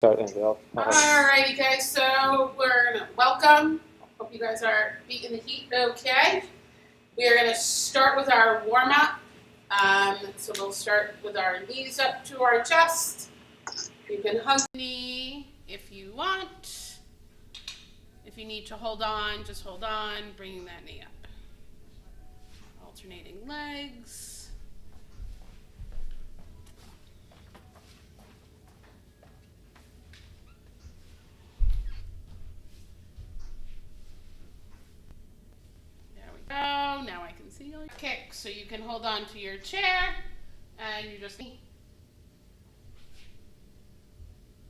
Start, Andrea. Alrighty, guys. So we're gonna welcome. Hope you guys are beating the heat okay. We are gonna start with our warm up. So we'll start with our knees up to our chest. You can hug the knee if you want. If you need to hold on, just hold on, bringing that knee up. Alternating legs. There we go. Now I can see your kick. So you can hold on to your chair and you just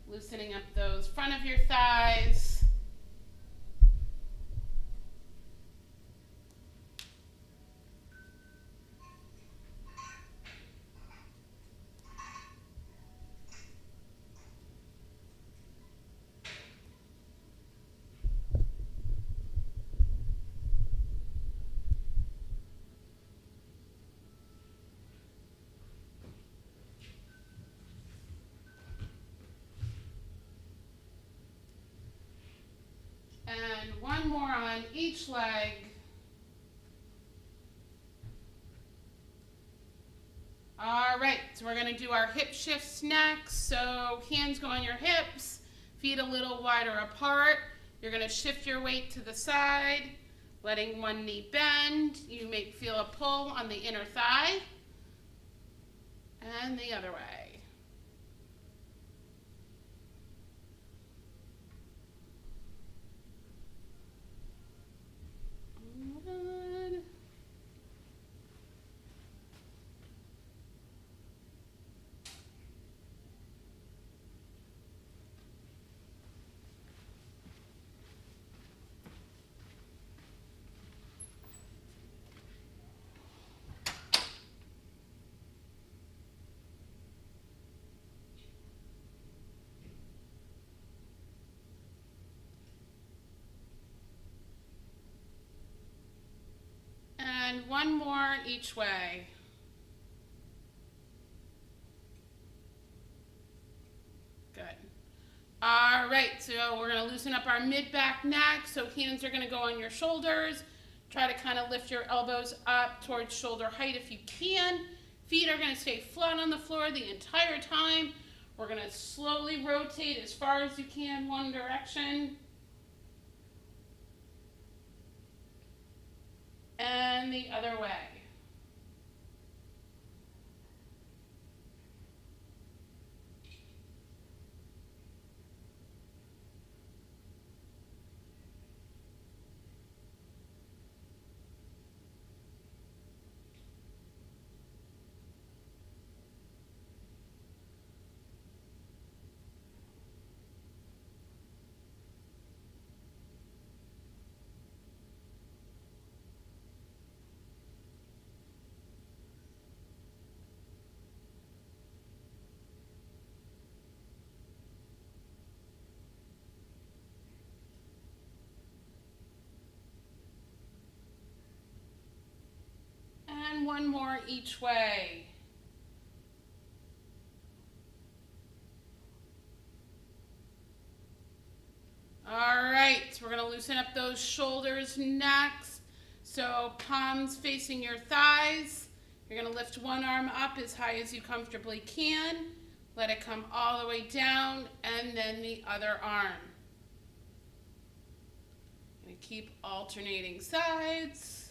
loosening up those front of your thighs. And one more on each leg. All right, so we're gonna do our hip shifts next. So hands go on your hips, feet a little wider apart. You're gonna shift your weight to the side, letting one knee bend. You may feel a pull on the inner thigh. And the other way. Good. And one more each way. Good. All right, so we're gonna loosen up our mid-back neck. So hands are gonna go on your shoulders. Try to kind of lift your elbows up towards shoulder height if you can. Feet are gonna stay flat on the floor the entire time. We're gonna slowly rotate as far as you can one direction. And the other way. And one more each way. All right, so we're gonna loosen up those shoulders next. So palms facing your thighs. You're gonna lift one arm up as high as you comfortably can. Let it come all the way down, and then the other arm. Gonna keep alternating sides.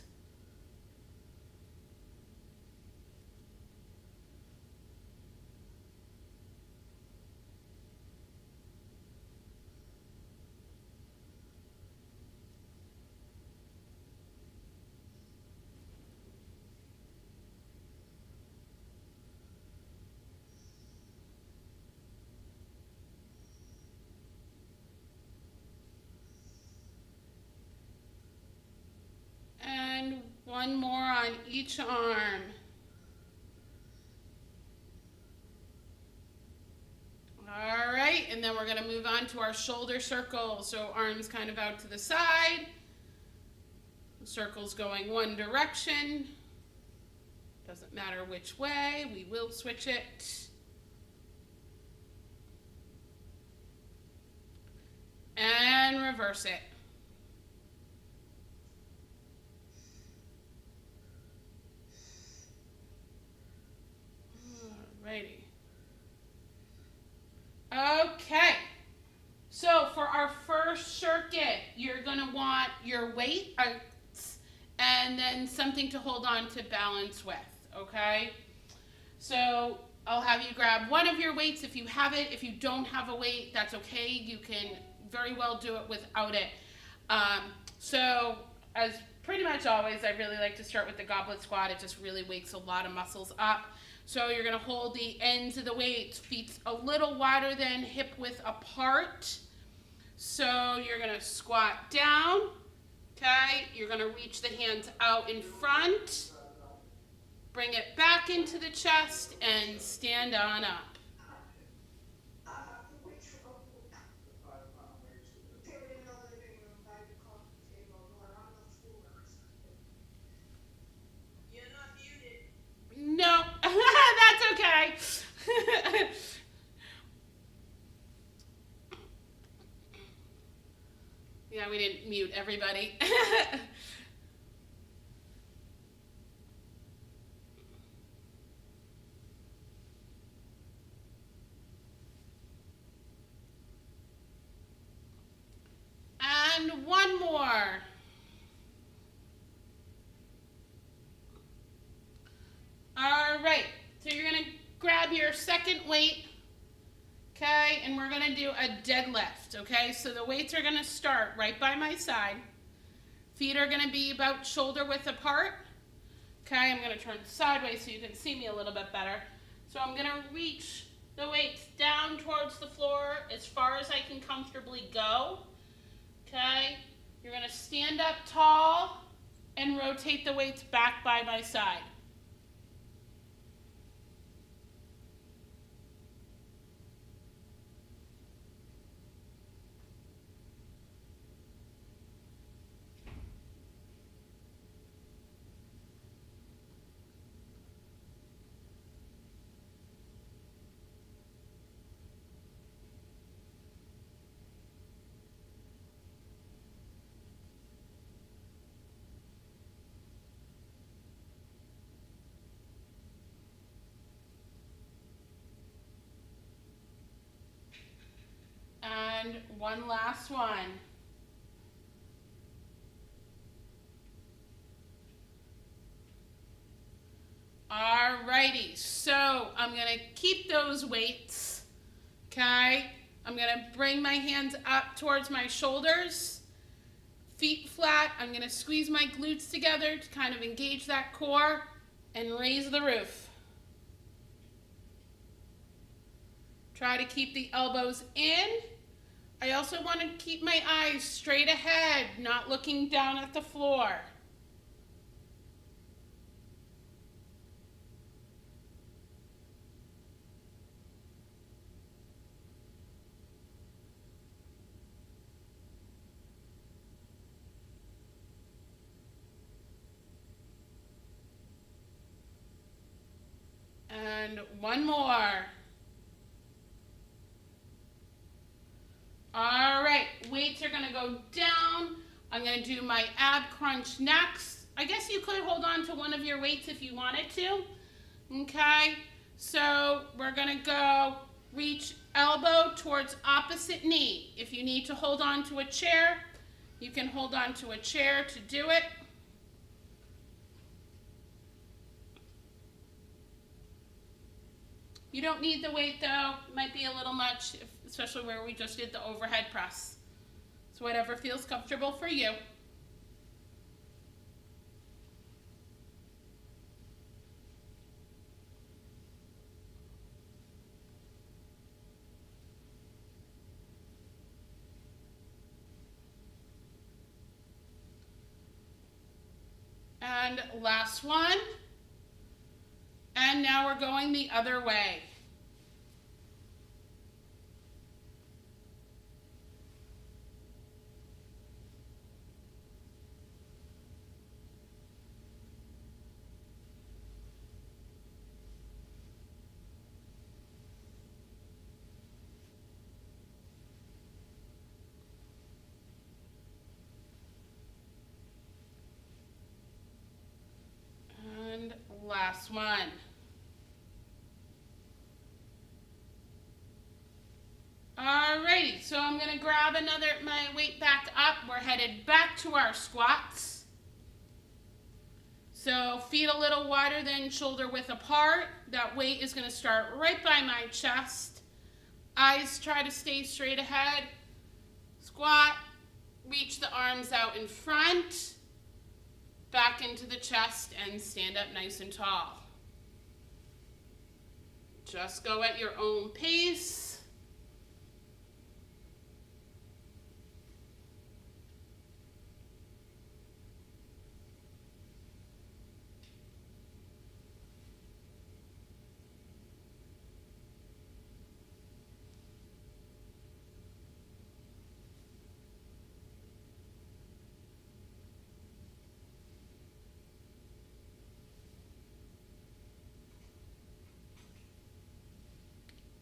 And one more on each arm. All right, and then we're gonna move on to our shoulder circle. So arms kind of out to the side. Circles going one direction. Doesn't matter which way, we will switch it. reverse it. Alrighty. Okay. So for our first circuit, you're going to want your weight and then something to hold on to balance with, okay? So I'll have you grab one of your weights if you have it. If you don't have a weight, that's okay. You can very well do it without it. So as pretty much always, I really like to start with the Goblet Squat. It just really wakes a lot of muscles up. So you're going to hold the ends of the weights, feet a little wider than hip width apart. So you're going to squat down, okay? You're going to reach the hands out in front, bring it back into the chest, and stand on up. No, that's okay. Yeah, we didn't mute everybody. And one more. All right, so you're going to grab your second weight, okay, and we're going to do a deadlift, okay? So the weights are going to start right by my side. Feet are going to be about shoulder width apart. Okay, I'm going to turn sideways so you can see me a little bit better. So I'm going to reach the weights down towards the floor as far as I can comfortably go. Okay, you're going to stand up tall and rotate the weights back by my side. And one last one. Alrighty, so I'm going to keep those weights, okay? I'm going to bring my hands up towards my shoulders, feet flat. I'm going to squeeze my glutes together to kind of engage that core and raise the roof. Try to keep the elbows in. I also want to keep my eyes straight ahead, not looking down at the floor. And one more. All right, weights are gonna go down. I'm gonna do my ab crunch next. I guess you could hold on to one of your weights if you wanted to. Okay, so we're gonna go reach elbow towards opposite knee. If you need to hold on to a chair, you can hold on to a chair to do it. You don't need the weight though, might be a little much, especially where we just did the overhead press. So whatever feels comfortable for you. And last one. And now we're going the other way. Last one. Alrighty, so I'm gonna grab my weight back up. We're headed back to our squats. So feet a little wider than shoulder width apart. That weight is gonna start right by my chest. Eyes try to stay straight ahead. Squat, reach the arms out in front, back into the chest, and stand up nice and tall. Just go at your own pace.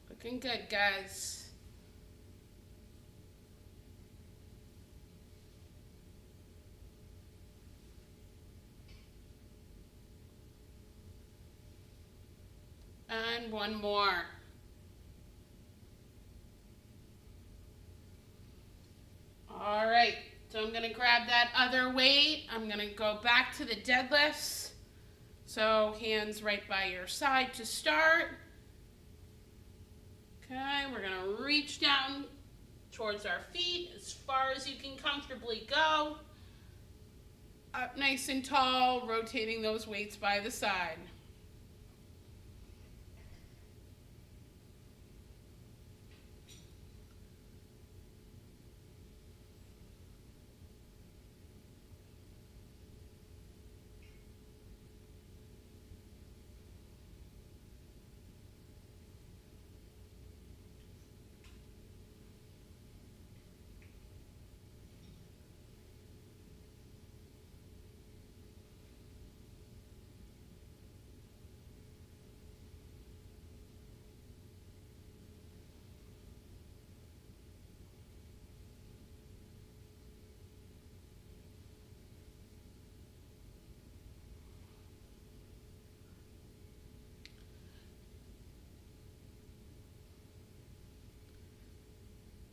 Looking good, guys. And one more. All right, so I'm gonna grab that other weight. I'm gonna go back to the deadlifts. So hands right by your side to start. Okay, we're gonna reach down towards our feet as far as you can comfortably go. Up nice and tall, rotating those weights by the side.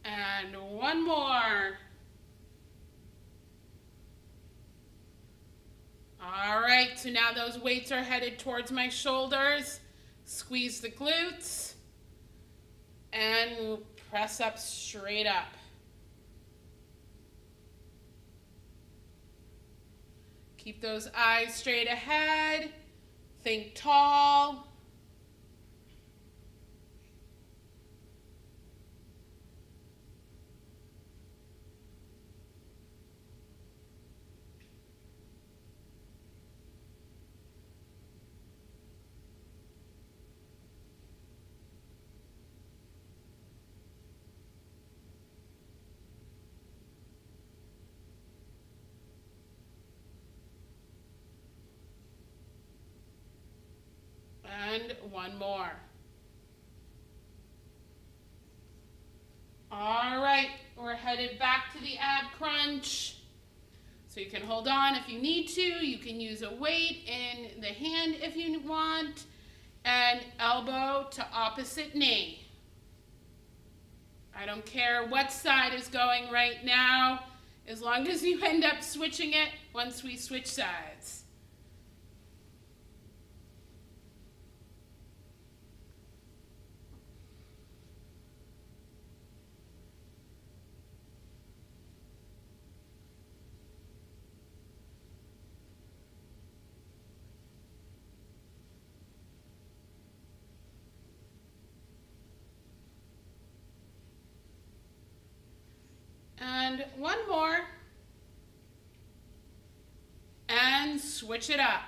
And one more. All right, so now those weights are headed towards my shoulders. Squeeze the glutes and press up straight up. Keep those eyes straight ahead. Think tall. And one more. All right, we're headed back to the ab crunch. So you can hold on if you need to. You can use a weight in the hand if you want. And elbow to opposite knee. I don't care what side is going right now, as long as you end up switching it once we switch sides. And one more. And switch it up.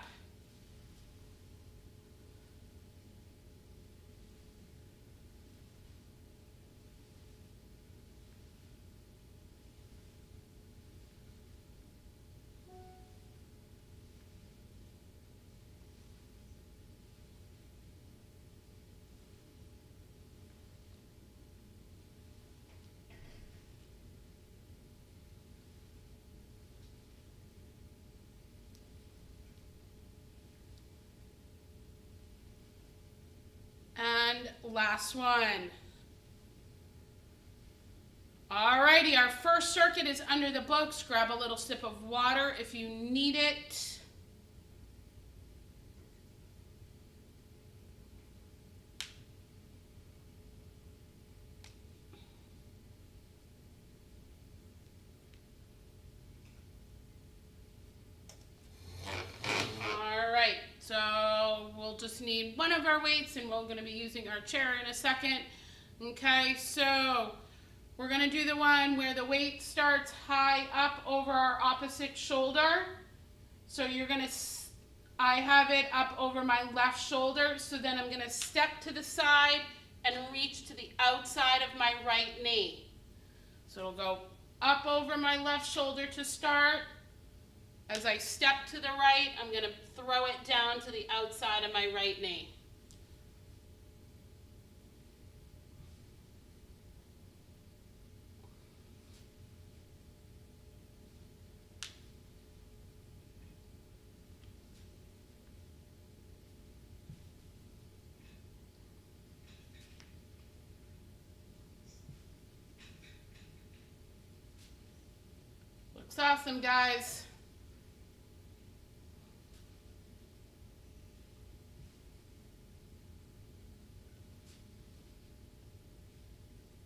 last one. Alrighty, our first circuit is under the books. Grab a little sip of water if you need it. Alright, so we'll just need one of our weights and we're going to be using our chair in a second. Okay, so we're going to do the one where the weight starts high up over our opposite shoulder. So you're going to, I have it up over my left shoulder, so then I'm going to step to the side and reach to the outside of my right knee. So it'll go up over my left shoulder to start. As I step to the right, I'm going to throw it down to the outside of my right knee. Looks awesome, guys.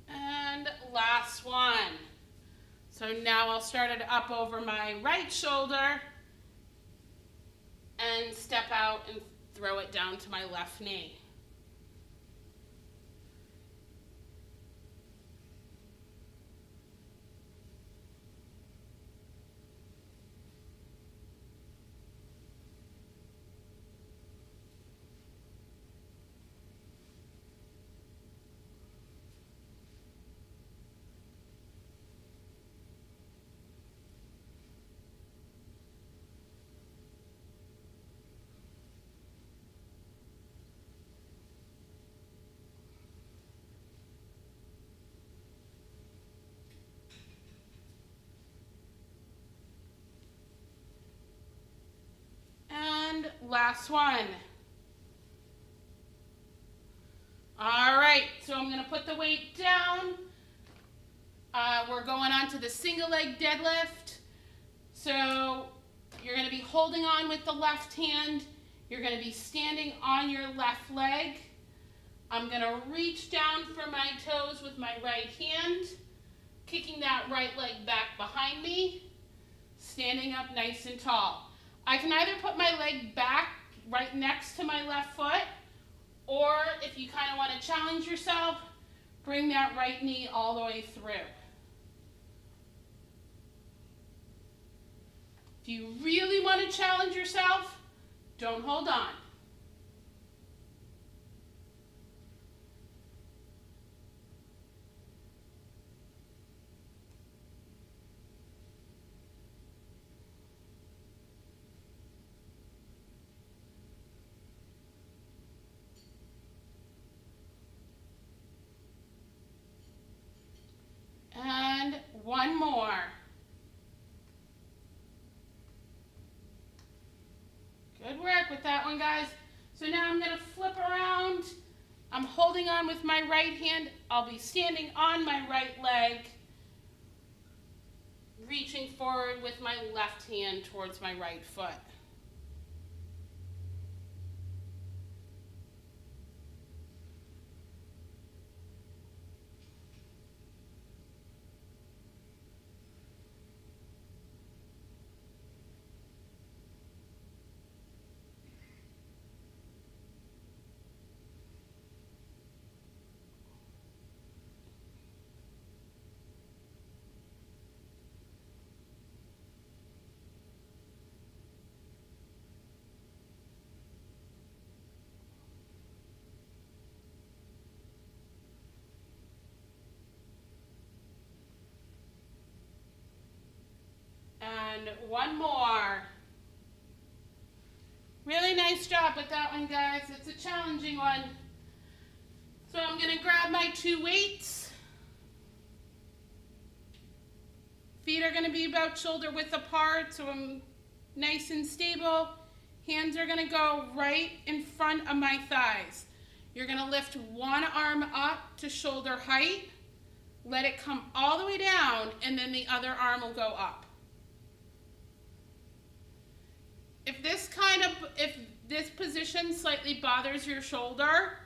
And last one. So now I'll start it up over my right shoulder and step out and throw it down to my left knee. And last one. All right, so I'm going to put the weight down. We're going on to the single leg deadlift. So you're going to be holding on with the left hand. You're going to be standing on your left leg. I'm going to reach down for my toes with my right hand, kicking that right leg back behind me, standing up nice and tall. I can either put my leg back right next to my left foot, or if you kind of want to challenge yourself, bring that right knee all the way through. If you really want to challenge yourself, don't hold on. And one more. Good work with that one, guys. So now I'm going to flip around. I'm holding on with my right hand. I'll be standing on my right leg, reaching forward with my left hand towards my right foot. And one more. Really nice job with that one, guys. It's a challenging one. So I'm going to grab my two weights. Feet are going to be about shoulder width apart, so I'm nice and stable. Hands are going to go right in front of my thighs. You're going to lift one arm up to shoulder height, let it come all the way down, and then the other arm will go up. If this position slightly bothers your shoulder,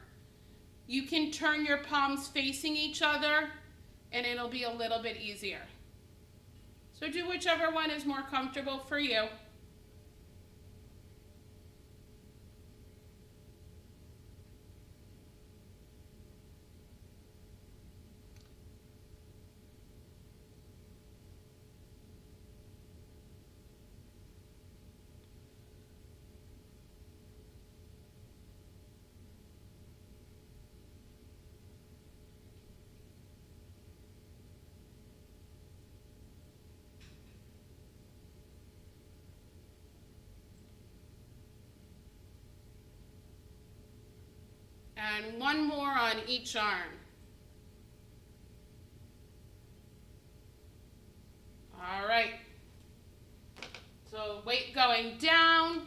you can turn your palms facing each other and it'll be a little bit easier. So do whichever one is more comfortable for you. And one more on each arm. All right. So weight going down.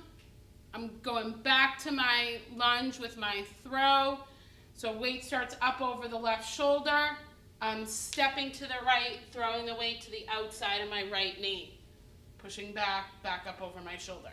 I'm going back to my lunge with my throw. So weight starts up over the left shoulder. I'm stepping to the right, throwing the weight to the outside of my right knee. Pushing back up over my shoulder.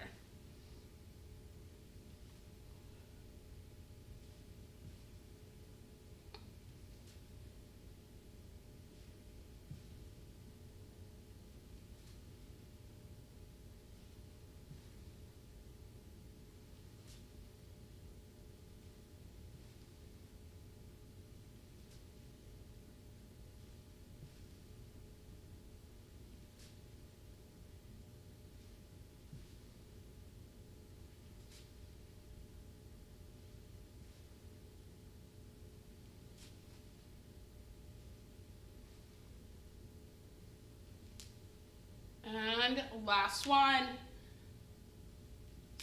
And last one.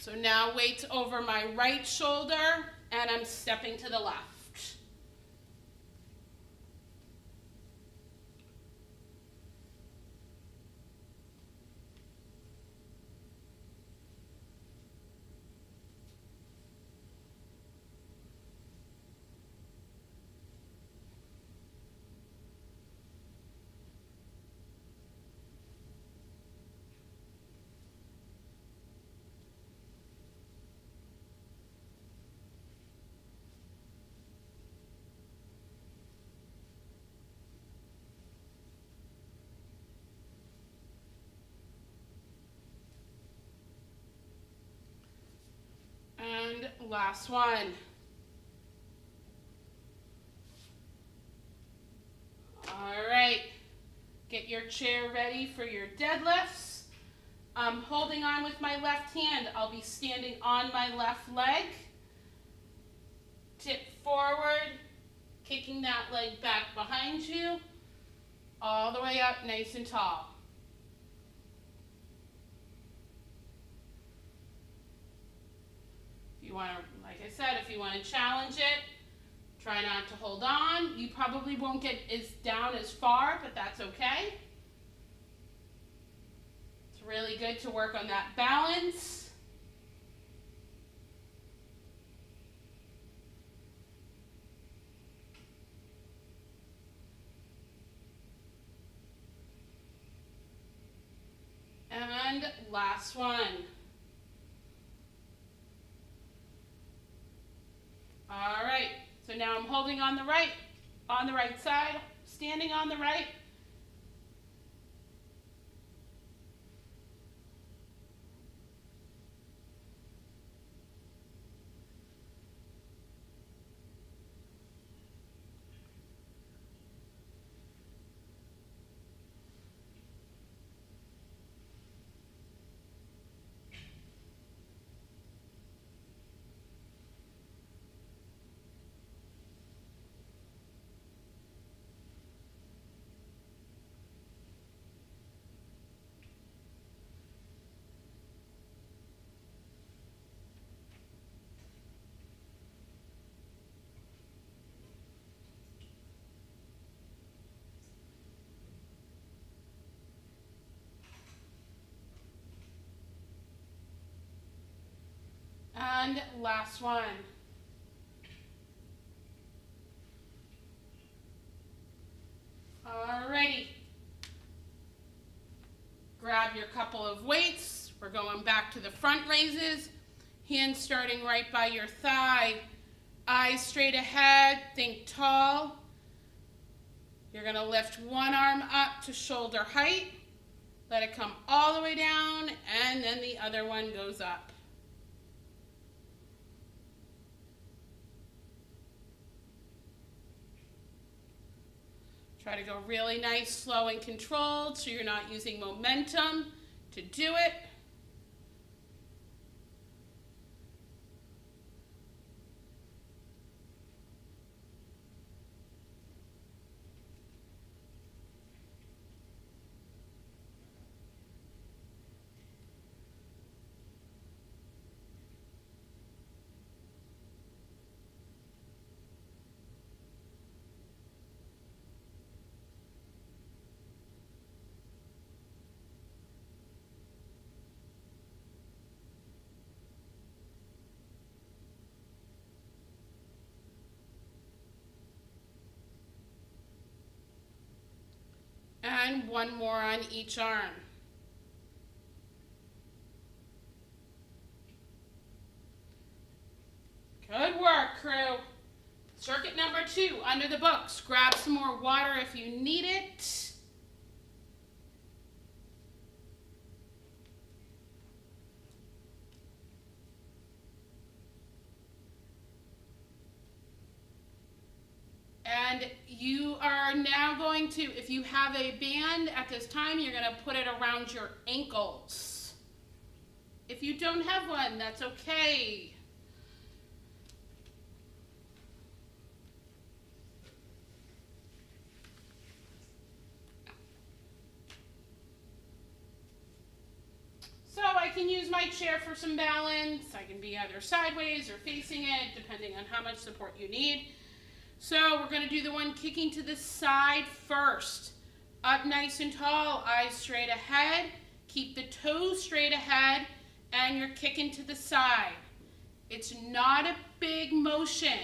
So now weight's over my right shoulder and I'm stepping to the left. And last one. All right, get your chair ready for your deadlifts. I'm holding on with my left hand. I'll be standing on my left leg. Tip forward, kicking that leg back behind you, all the way up nice and tall. If you want to, like I said, if you want to challenge it, try not to hold on. You probably won't get down as far, but that's okay. It's really good to work on that balance. And last one. All right, so now I'm holding on the right side, standing on the right. And last one. Alrighty. Grab your couple of weights. We're going back to the front raises. Hands starting right by your thigh. Eyes straight ahead. Think tall. You're going to lift one arm up to shoulder height. Let it come all the way down, and then the other one goes up. Try to go really nice, slow, and controlled so you're not using momentum to do it. And one more on each arm. Good work, crew. Circuit number 2, under the books. Grab some more water if you need it. And you are now going to, if you have a band at this time, you're going to put it around your ankles. If you don't have one, that's okay. So I can use my chair for some balance. I can be either sideways or facing it, depending on how much support you need. So we're going to do the one kicking to the side first. Up nice and tall, eyes straight ahead. Keep the toes straight ahead, and you're kicking to the side. It's not a big motion.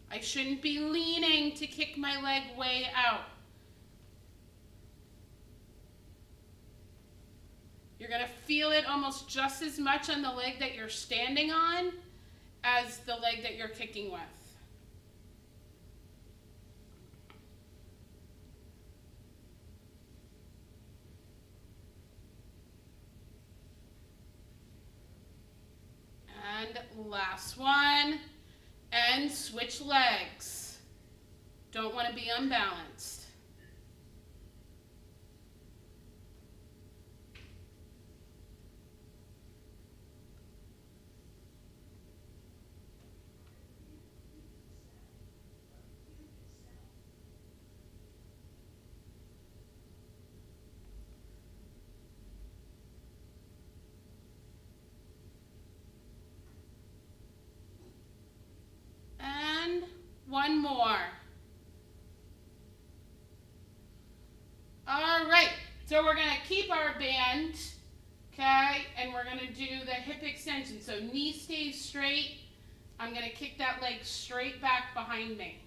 I shouldn't be leaning to kick my leg way out. You're going to feel it almost just as much on the leg that you're standing on as the leg that you're kicking with. And last one, and switch legs. Don't want to be unbalanced. One more. All right, so we're gonna keep our band, okay? And we're gonna do the hip extension. So knee stays straight. I'm gonna kick that leg straight back behind me.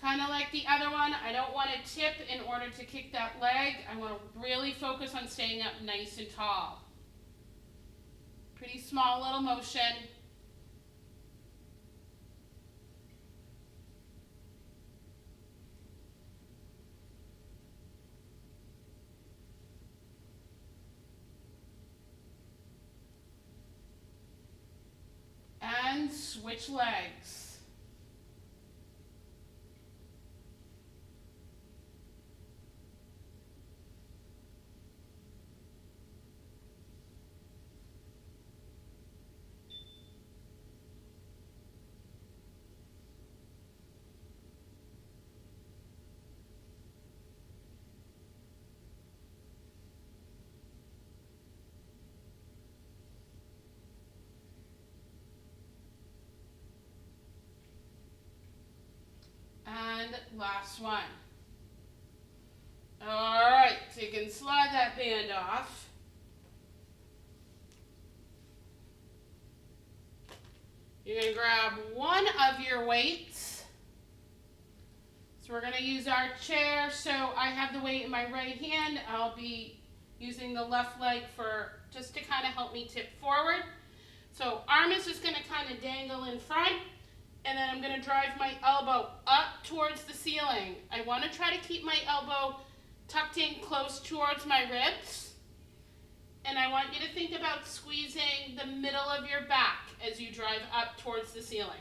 Kind of like the other one, I don't want to tip in order to kick that leg. I want to really focus on staying up nice and tall. Pretty small little motion. And switch legs. And last one. All right, so you can slide that band off. You're going to grab one of your weights. So we're gonna use our chair. So I have the weight in my right hand. I'll be using the left leg just to kind of help me tip forward. So arm is just gonna kind of dangle in front, and then I'm gonna drive my elbow up towards the ceiling. I wanna try to keep my elbow tucked in close towards my ribs. And I want you to think about squeezing the middle of your back as you drive up towards the ceiling.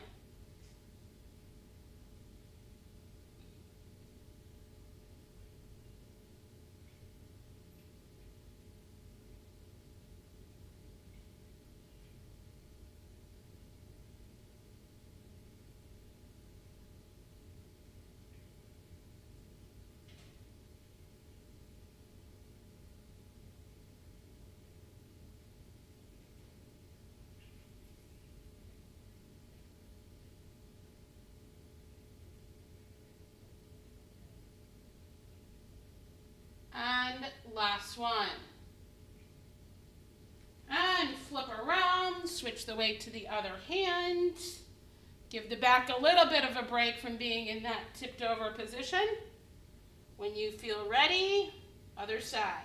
And last one. And flip around, switch the weight to the other hand. Give the back a little bit of a break from being in that tipped over position. When you feel ready, other side.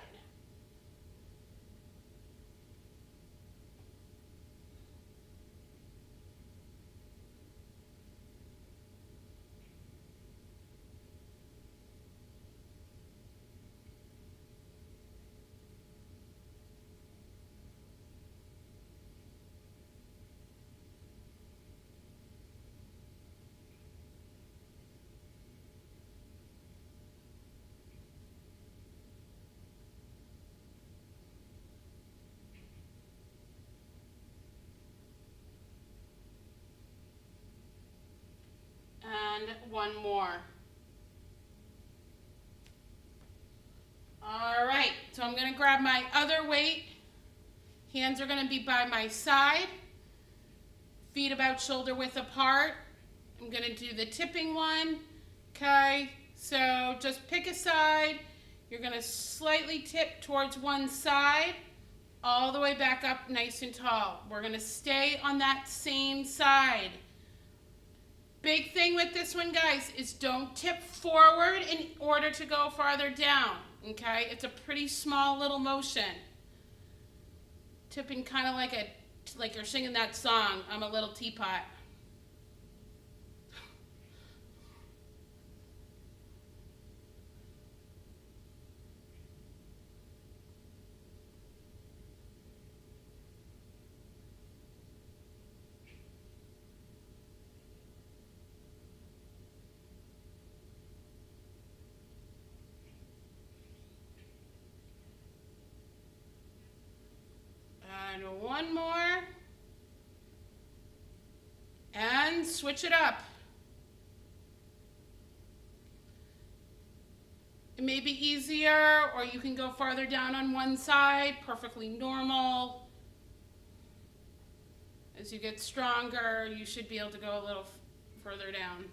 And one more. All right, so I'm gonna grab my other weight. Hands are gonna be by my side. Feet about shoulder width apart. I'm gonna do the tipping one. Okay, so just pick a side. You're gonna slightly tip towards one side, all the way back up nice and tall. We're gonna stay on that same side. Big thing with this one, guys, is don't tip forward in order to go farther down, okay? It's a pretty small little motion. Tipping kind of like you're singing that song, I'm a little teapot. And one more. And switch it up. It may be easier, or you can go farther down on one side, perfectly normal. As you get stronger, you should be able to go a little further down.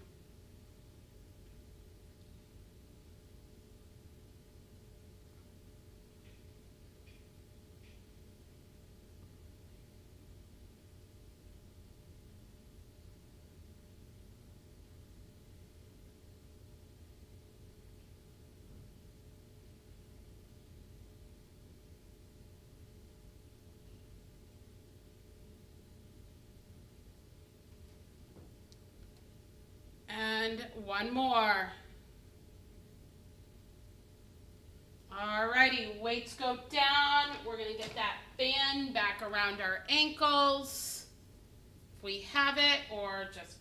And one more. Alrighty, weights go down. We're gonna get that band back around our ankles, if we have it, or just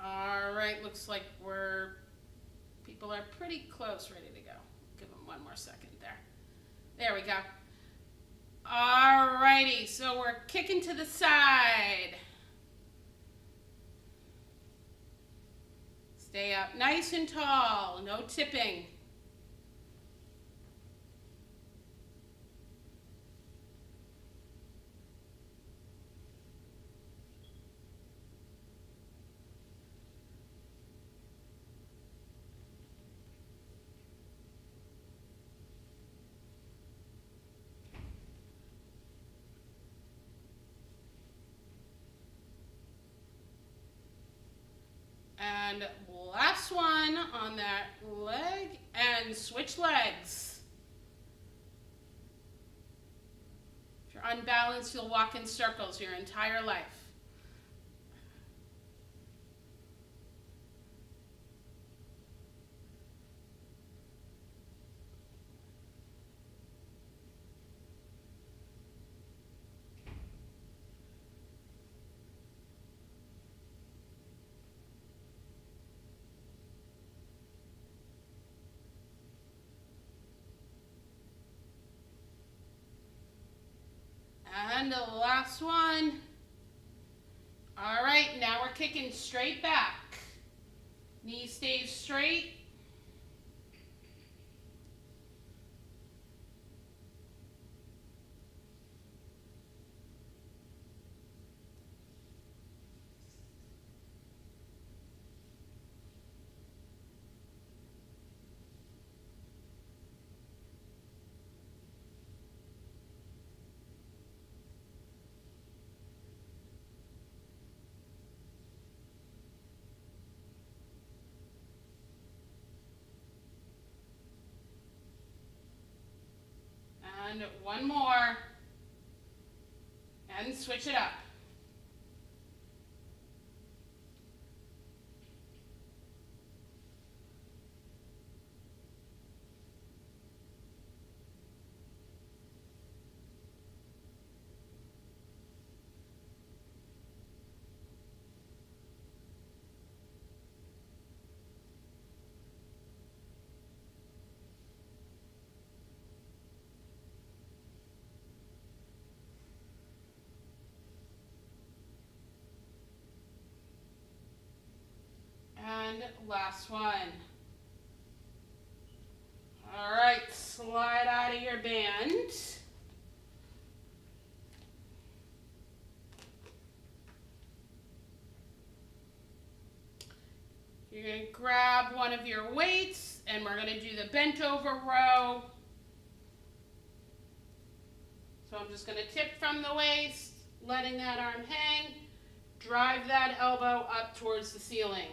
Alright, looks like people are pretty close, ready to go. Give them one more second there. There we go. Alrighty, so we're kicking to the side. Stay up nice and tall, no tipping. And last one on that leg, and switch legs. If you're unbalanced, you'll walk in circles your entire life. And the last one. All right, now we're kicking straight back. Knee stays straight. And one more. And switch it up. And last one. All right, slide out of your band. You're going to grab one of your weights, and we're going to do the bent over row. So I'm just going to tip from the waist, letting that arm hang, drive that elbow up towards the ceiling.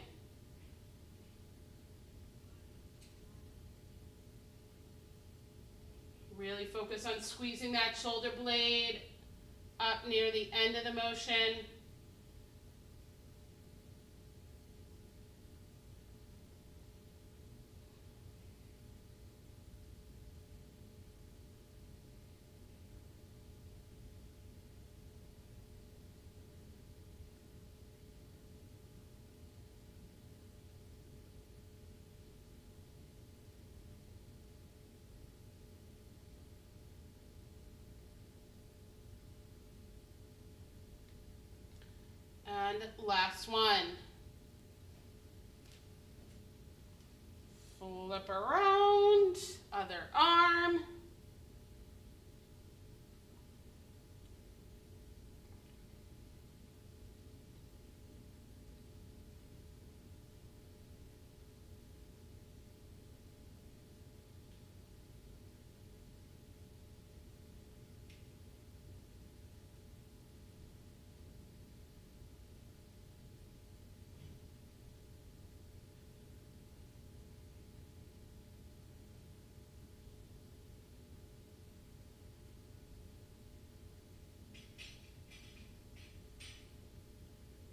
Really focus on squeezing that shoulder blade up near the end of the motion. And last one. Flip around, other arm.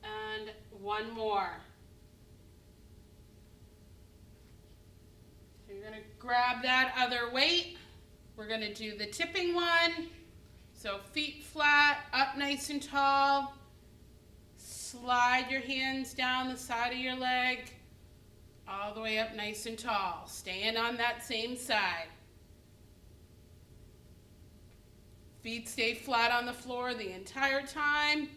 And one more. So you're going to grab that other weight. We're going to do the tipping one. So feet flat, up nice and tall. Slide your hands down the side of your leg, all the way up nice and tall. Staying on that same side. Feet stay flat on the floor the entire time.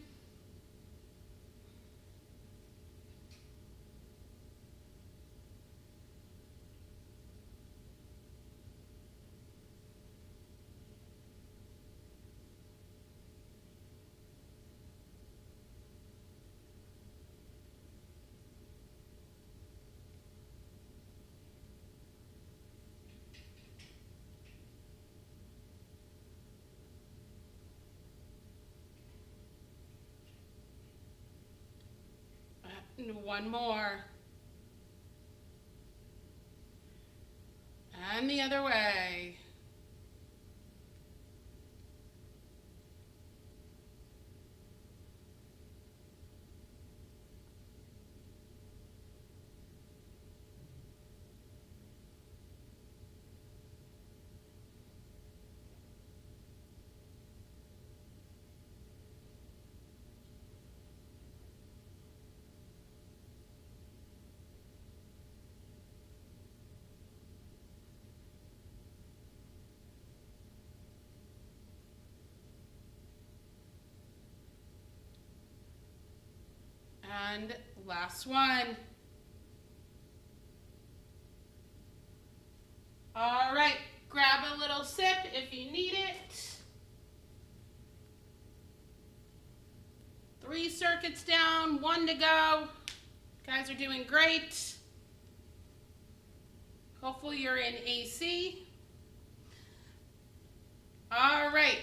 And one more. And the other way. And last one. All right, grab a little sip if you need it. 3 circuits down, 1 to go. Guys are doing great. Hopefully you're in AC. All right,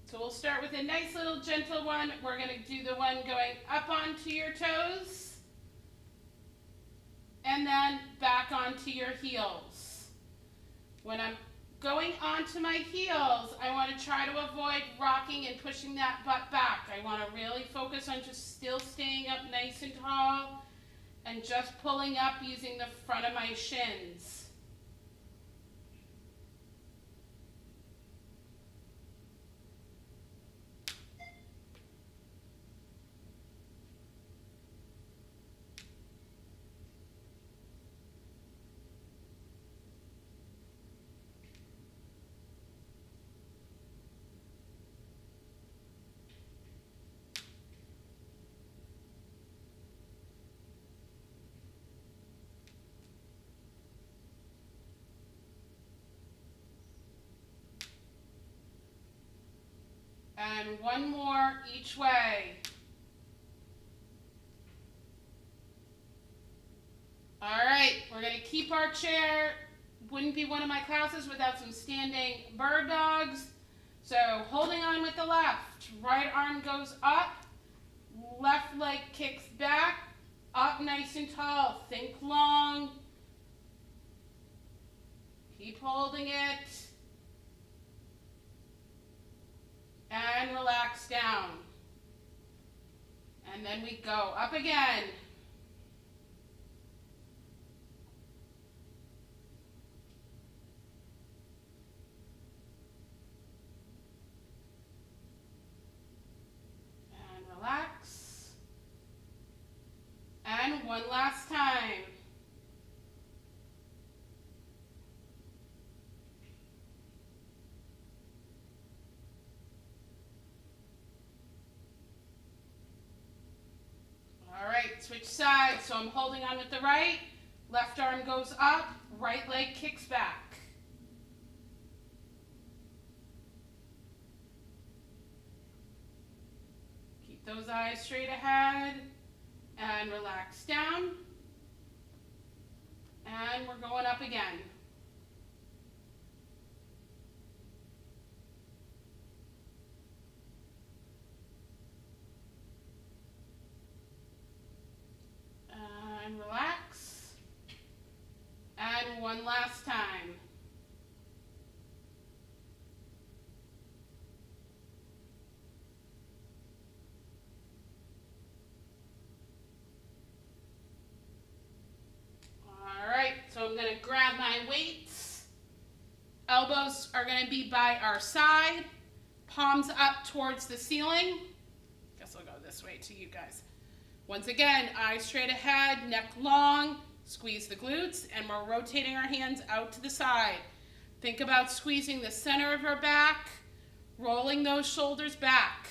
so we'll start with a nice little gentle one. We're gonna do the one going up onto your toes and then back onto your heels. When I'm going onto my heels, I want to try to avoid rocking and pushing that butt back. I want to really focus on just still staying up nice and tall and just pulling up using the front of my shins. And one more each way. All right, we're going to keep our chair. Wouldn't be one of my classes without some standing bird dogs. So holding on with the left, right arm goes up, left leg kicks back, up nice and tall, think long. Keep holding it. And relax down. And then we go up again. And relax. And one last time. All right, switch sides. So I'm holding on with the right, left arm goes up, right leg kicks back. Keep those eyes straight ahead and relax down. And we're going up again. And relax. And one last time. All right, so I'm going to grab my weights. Elbows are going to be by our side. Palms up towards the ceiling. Guess I'll go this way to you guys. Once again, eyes straight ahead, neck long, squeeze the glutes, and we're rotating our hands out to the side. Think about squeezing the center of our back, rolling those shoulders back.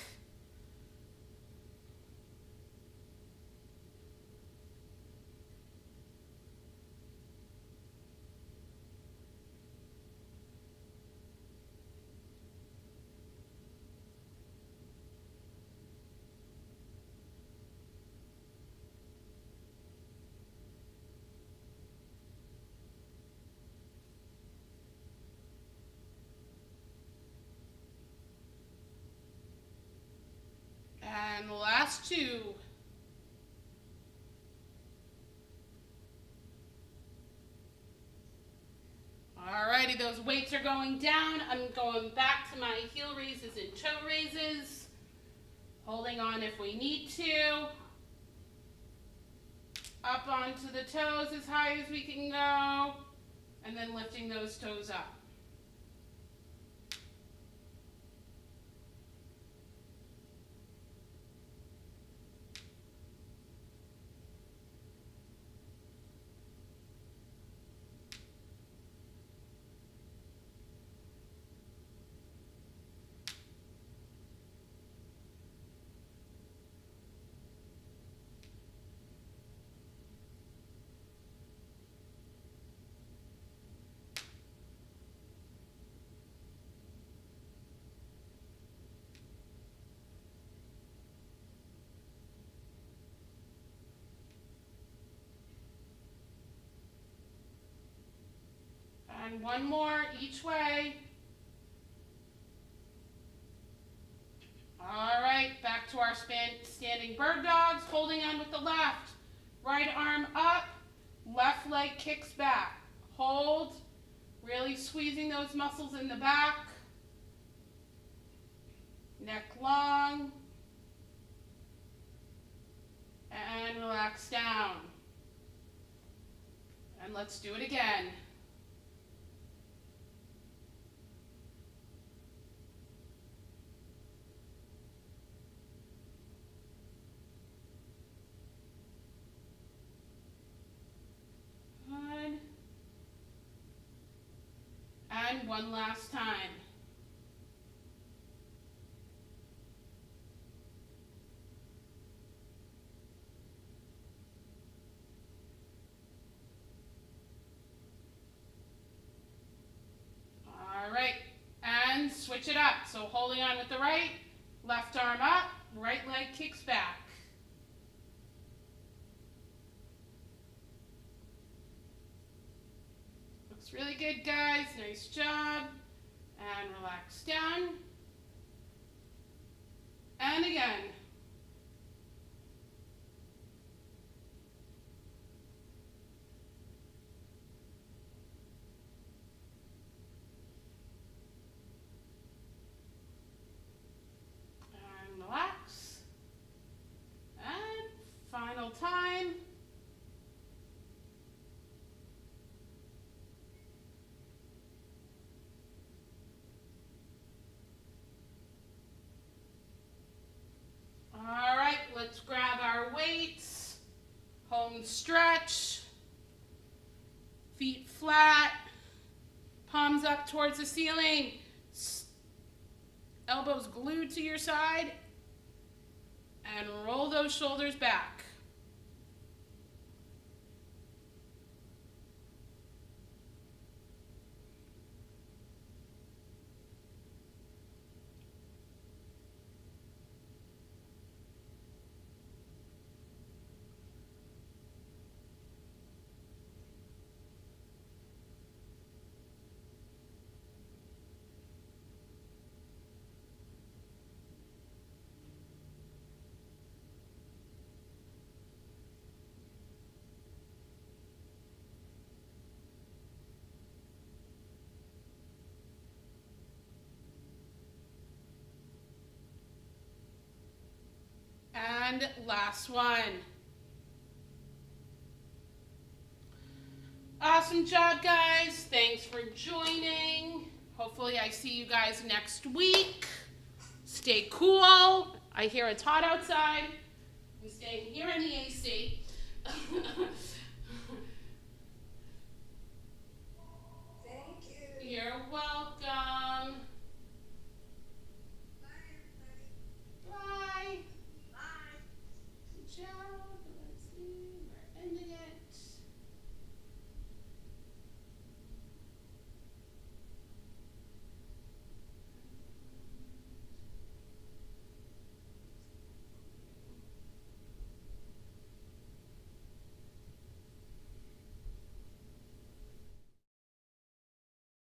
And the last two. weights are going down, I'm going back to my heel raises and toe raises. Holding on if we need to. Up onto the toes as high as we can go. And then lifting those toes up. And one more each way. All right, back to our standing bird dogs, holding on with the left. Right arm up, left leg kicks back. Hold, really squeezing those muscles in the back. Neck long. And relax down. And let's do it again. Good. And one last time. All right, and switch it up. So holding on with the right, left arm up, right leg kicks back. Looks really good, guys. Nice job. And relax down. And again. And relax. And final time. All right, let's grab our weights, home stretch, feet flat, palms up towards the ceiling, elbows glued to your side, and roll those shoulders back. And last one. Awesome job, guys. Thanks for joining. Hopefully I see you guys next week. Stay cool. I hear it's hot outside. I'm staying here in the AC.